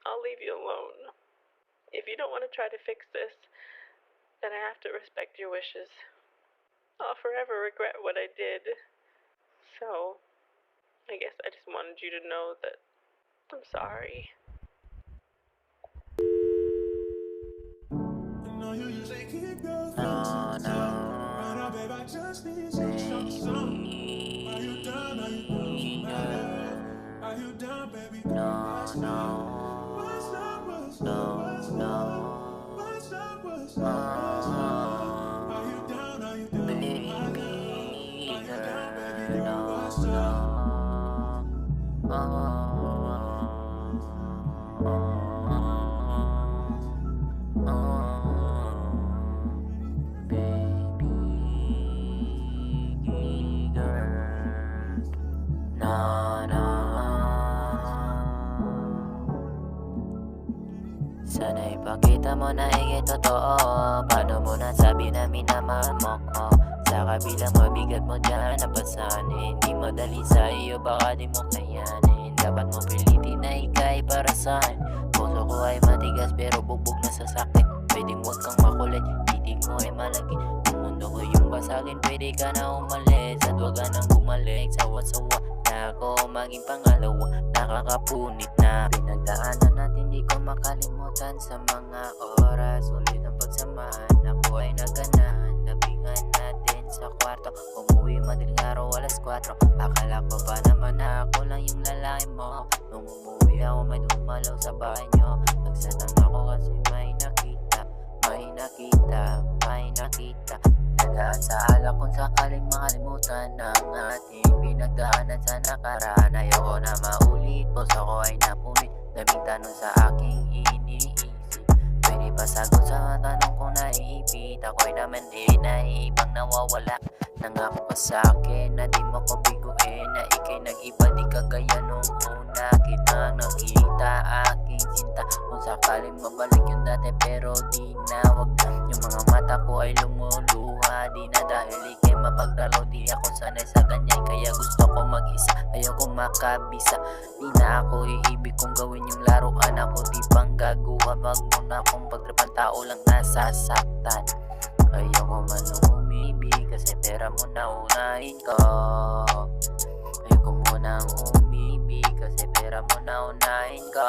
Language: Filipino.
I'll leave you alone. If you don't want to try to fix this, then I have to respect your wishes. I'll forever regret what I did. So, I guess I just wanted you to know that I'm sorry. Sana ipakita mo na higit totoo. Paano mo nasabi na minamahal mo ko? Sa kabilang mabigat mo dyan napasanin. Hindi madali sa iyo, baka di mo kayanin. Dapat mo pilitin na ika'y para saan. Puso ko ay matigas pero bubog na sa sakit. Pwedeng huwag kang makulit, titig mo ay malaki. Kung mundo ko yung basagin, pwede ka na umalis. At huwag ka nang bumalik, sawa-sawa na ako maging pangalawa. Nakakapunit na pinagdaanan natin, di ko makalimutan. Sa mga oras, ulit ang pagsamaan. Ako ay naganahan, labingan natin sa kwarto. Umuwi madaling araw, alas 4. Akala ko pa naman na ako lang yung lalaki mo. Nung umuwi ako, may dumalaw sa bahay nyo. Nagsatang ako kasi may nakita. Nagaan sa alak kung sakaling makalimutan ang ating pinagdaanan sa nakaraan. Ayoko na maulit, puso ko ay napunit. Daming tanong sa aking iniisip. Pwede ba sagot sa tanong kong naiipit? Ako'y naman din naiibang nawawala. Nangako ka sa akin na di mo ko biguin. Na ika'y nag-iba, di kagaya nung una. Kita nakita aking sinta. Kung sakaling mabalik yung dati pero di na. Wag na, yung mga mata ko ay lumuluha. Di na dahil ika'y mapagdalaw. Di ako sanay sa ganyan, kaya gusto ko mag-isa. Ayoko makabisa. Di na ako iibig kung gawin yung laruan. Ako di pang gagawa. Wag mo na kung pagtripan, tao lang nasasaktan. Ayoko man umibig kasi pera mo na unahin ko. Ayoko munang umibig kasi pera mo na unahin ko.